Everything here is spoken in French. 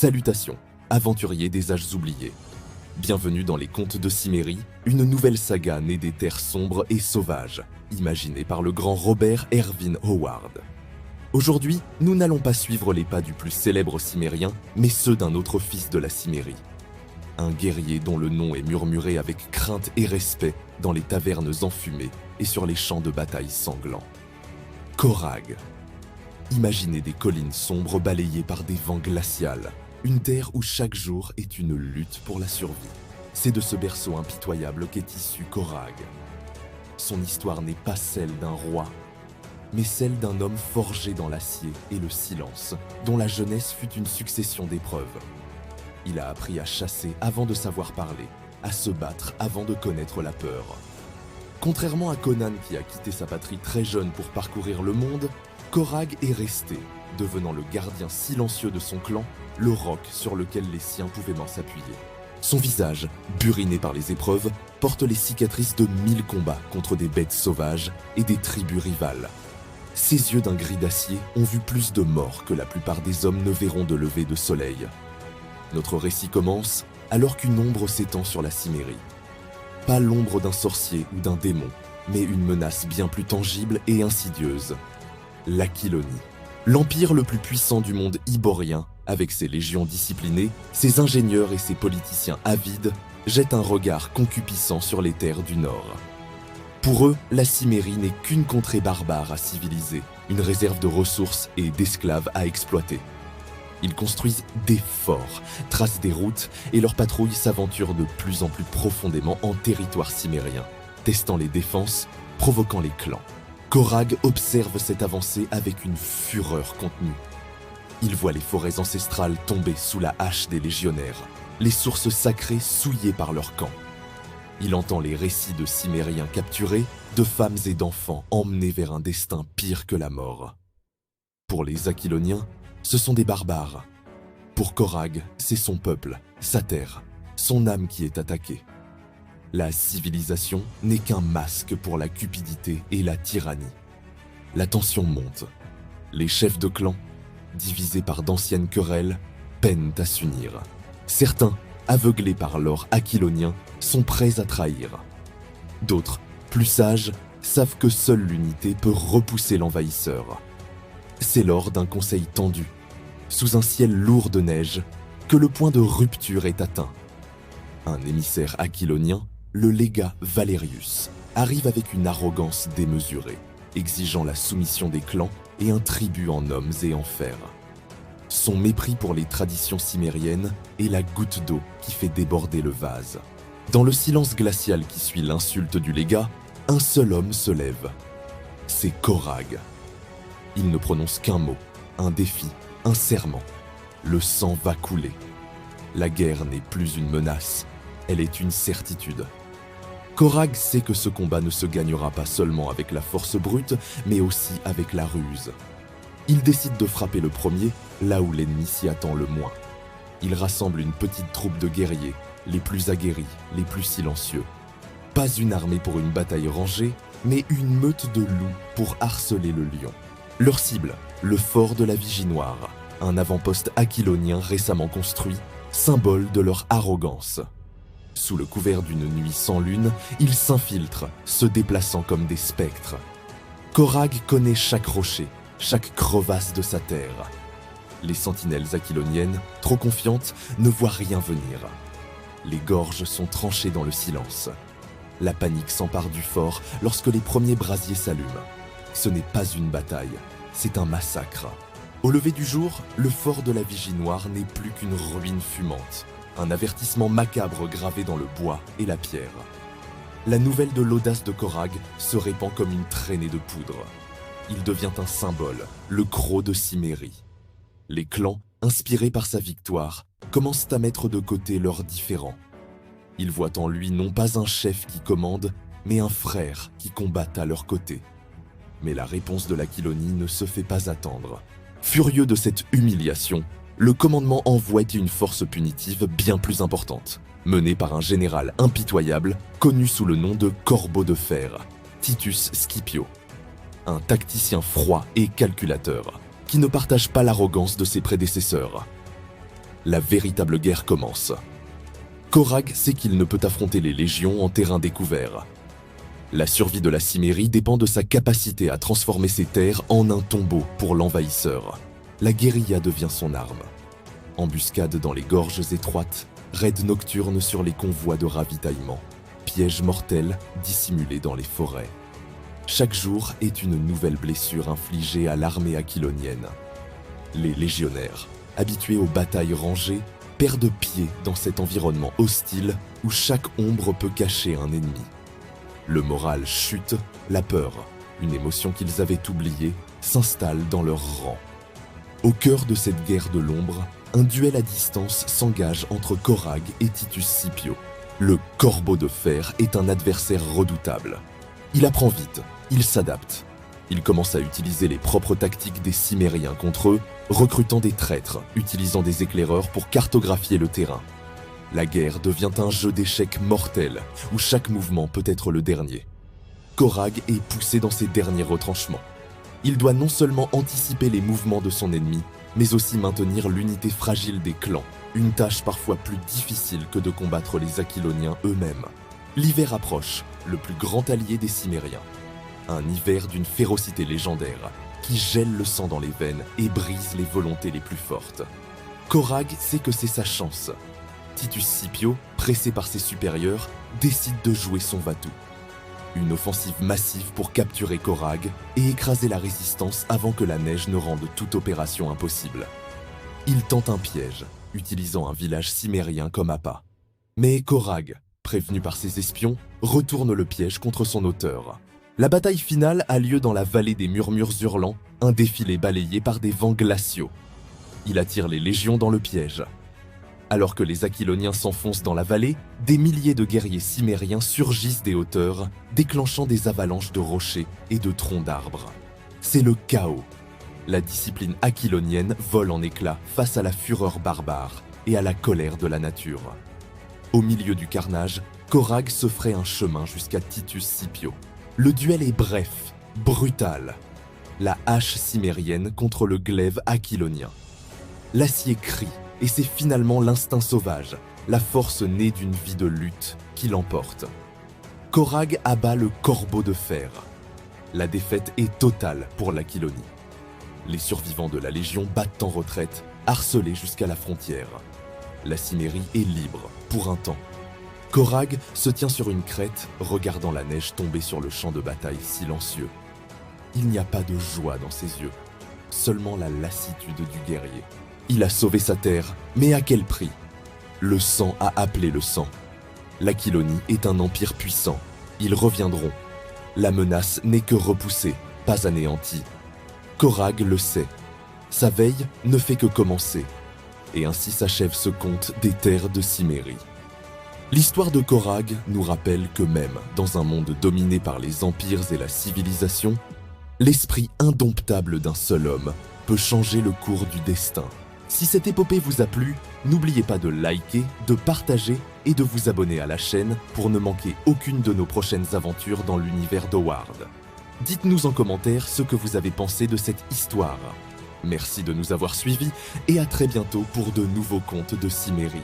Salutations, aventuriers des âges oubliés. Bienvenue dans les Contes de Cimmérie, une nouvelle saga née des terres sombres et sauvages, imaginée par le grand Robert Ervin Howard. Aujourd'hui, nous n'allons pas suivre les pas du plus célèbre cimérien, mais ceux d'un autre fils de la Cimmérie. Un guerrier dont le nom est murmuré avec crainte et respect dans les tavernes enfumées et sur les champs de bataille sanglants. Korag. Imaginez des collines sombres balayées par des vents glacials, une terre où chaque jour est une lutte pour la survie. C'est de ce berceau impitoyable qu'est issu Korag. Son histoire n'est pas celle d'un roi, mais celle d'un homme forgé dans l'acier et le silence, dont la jeunesse fut une succession d'épreuves. Il a appris à chasser avant de savoir parler, à se battre avant de connaître la peur. Contrairement à Conan qui a quitté sa patrie très jeune pour parcourir le monde, Korag est resté, devenant le gardien silencieux de son clan, le roc sur lequel les siens pouvaient s'appuyer. Son visage, buriné par les épreuves, porte les cicatrices de 1000 combats contre des bêtes sauvages et des tribus rivales. Ses yeux d'un gris d'acier ont vu plus de morts que la plupart des hommes ne verront de lever de soleil. Notre récit commence alors qu'une ombre s'étend sur la Cimmérie. Pas l'ombre d'un sorcier ou d'un démon, mais une menace bien plus tangible et insidieuse. L'Aquilonie. L'empire le plus puissant du monde iborien, avec ses légions disciplinées, ses ingénieurs et ses politiciens avides, jette un regard concupiscent sur les terres du Nord. Pour eux, la Cimmérie n'est qu'une contrée barbare à civiliser, une réserve de ressources et d'esclaves à exploiter. Ils construisent des forts, tracent des routes et leurs patrouilles s'aventurent de plus en plus profondément en territoire cimmérien, testant les défenses, provoquant les clans. Korag observe cette avancée avec une fureur contenue. Il voit les forêts ancestrales tomber sous la hache des légionnaires, les sources sacrées souillées par leur camp. Il entend les récits de Cimmériens capturés, de femmes et d'enfants emmenés vers un destin pire que la mort. Pour les Aquiloniens, ce sont des barbares. Pour Korag, c'est son peuple, sa terre, son âme qui est attaquée. La civilisation n'est qu'un masque pour la cupidité et la tyrannie. La tension monte. Les chefs de clan, divisés par d'anciennes querelles, peinent à s'unir. Certains, aveuglés par l'or aquilonien, sont prêts à trahir. D'autres, plus sages, savent que seule l'unité peut repousser l'envahisseur. C'est lors d'un conseil tendu, sous un ciel lourd de neige, que le point de rupture est atteint. Un émissaire aquilonien, le légat Valerius, arrive avec une arrogance démesurée, exigeant la soumission des clans et un tribut en hommes et en fer. Son mépris pour les traditions cimmériennes est la goutte d'eau qui fait déborder le vase. Dans le silence glacial qui suit l'insulte du légat, un seul homme se lève. C'est Korag. Il ne prononce qu'un mot, un défi, un serment. Le sang va couler. La guerre n'est plus une menace, elle est une certitude. Korag sait que ce combat ne se gagnera pas seulement avec la force brute, mais aussi avec la ruse. Il décide de frapper le premier, là où l'ennemi s'y attend le moins. Il rassemble une petite troupe de guerriers, les plus aguerris, les plus silencieux. Pas une armée pour une bataille rangée, mais une meute de loups pour harceler le lion. Leur cible, le fort de la Vigie Noire, un avant-poste aquilonien récemment construit, symbole de leur arrogance. Sous le couvert d'une nuit sans lune, ils s'infiltrent, se déplaçant comme des spectres. Korag connaît chaque rocher, chaque crevasse de sa terre. Les sentinelles aquiloniennes, trop confiantes, ne voient rien venir. Les gorges sont tranchées dans le silence. La panique s'empare du fort lorsque les premiers brasiers s'allument. Ce n'est pas une bataille, c'est un massacre. Au lever du jour, le fort de la Vigie Noire n'est plus qu'une ruine fumante. Un avertissement macabre gravé dans le bois et la pierre. La nouvelle de l'audace de Korag se répand comme une traînée de poudre. Il devient un symbole, le croc de Cimmérie. Les clans, inspirés par sa victoire, commencent à mettre de côté leurs différends. Ils voient en lui non pas un chef qui commande, mais un frère qui combat à leur côté. Mais la réponse de l'Aquilonie ne se fait pas attendre. Furieux de cette humiliation, le commandement envoie une force punitive bien plus importante, menée par un général impitoyable connu sous le nom de Corbeau de Fer, Titus Scipio. Un tacticien froid et calculateur, qui ne partage pas l'arrogance de ses prédécesseurs. La véritable guerre commence. Korag sait qu'il ne peut affronter les légions en terrain découvert. La survie de la Cimmérie dépend de sa capacité à transformer ses terres en un tombeau pour l'envahisseur. La guérilla devient son arme. Embuscades dans les gorges étroites, raids nocturnes sur les convois de ravitaillement, pièges mortels dissimulés dans les forêts. Chaque jour est une nouvelle blessure infligée à l'armée aquilonienne. Les légionnaires, habitués aux batailles rangées, perdent pied dans cet environnement hostile où chaque ombre peut cacher un ennemi. Le moral chute, la peur, une émotion qu'ils avaient oubliée, s'installe dans leurs rangs. Au cœur de cette guerre de l'ombre, un duel à distance s'engage entre Korag et Titus Scipio. Le Corbeau de Fer est un adversaire redoutable. Il apprend vite, il s'adapte. Il commence à utiliser les propres tactiques des Cimmériens contre eux, recrutant des traîtres, utilisant des éclaireurs pour cartographier le terrain. La guerre devient un jeu d'échecs mortel, où chaque mouvement peut être le dernier. Korag est poussé dans ses derniers retranchements. Il doit non seulement anticiper les mouvements de son ennemi, mais aussi maintenir l'unité fragile des clans, une tâche parfois plus difficile que de combattre les Aquiloniens eux-mêmes. L'hiver approche, le plus grand allié des Cimmériens. Un hiver d'une férocité légendaire, qui gèle le sang dans les veines et brise les volontés les plus fortes. Korag sait que c'est sa chance. Titus Scipio, pressé par ses supérieurs, décide de jouer son va-tout. Une offensive massive pour capturer Korag et écraser la résistance avant que la neige ne rende toute opération impossible. Il tente un piège, utilisant un village cimmérien comme appât. Mais Korag, prévenu par ses espions, retourne le piège contre son auteur. La bataille finale a lieu dans la vallée des murmures hurlants, un défilé balayé par des vents glaciaux. Il attire les légions dans le piège. Alors que les Aquiloniens s'enfoncent dans la vallée, des milliers de guerriers cimmériens surgissent des hauteurs, déclenchant des avalanches de rochers et de troncs d'arbres. C'est le chaos. La discipline aquilonienne vole en éclats face à la fureur barbare et à la colère de la nature. Au milieu du carnage, Korag se ferait un chemin jusqu'à Titus Scipio. Le duel est bref, brutal. La hache cimmérienne contre le glaive aquilonien. L'acier crie, et c'est finalement l'instinct sauvage, la force née d'une vie de lutte, qui l'emporte. Korag abat le Corbeau de Fer. La défaite est totale pour l'Aquilonie. Les survivants de la Légion battent en retraite, harcelés jusqu'à la frontière. La Cimmérie est libre, pour un temps. Korag se tient sur une crête, regardant la neige tomber sur le champ de bataille silencieux. Il n'y a pas de joie dans ses yeux, seulement la lassitude du guerrier. Il a sauvé sa terre, mais à quel prix? Le sang a appelé le sang. L'Aquilonie est un empire puissant. Ils reviendront. La menace n'est que repoussée, pas anéantie. Korag le sait. Sa veille ne fait que commencer. Et ainsi s'achève ce conte des terres de Cimmérie. L'histoire de Korag nous rappelle que même dans un monde dominé par les empires et la civilisation, l'esprit indomptable d'un seul homme peut changer le cours du destin. Si cette épopée vous a plu, n'oubliez pas de liker, de partager et de vous abonner à la chaîne pour ne manquer aucune de nos prochaines aventures dans l'univers d'Howard. Dites-nous en commentaire ce que vous avez pensé de cette histoire. Merci de nous avoir suivis et à très bientôt pour de nouveaux contes de Cimmérie.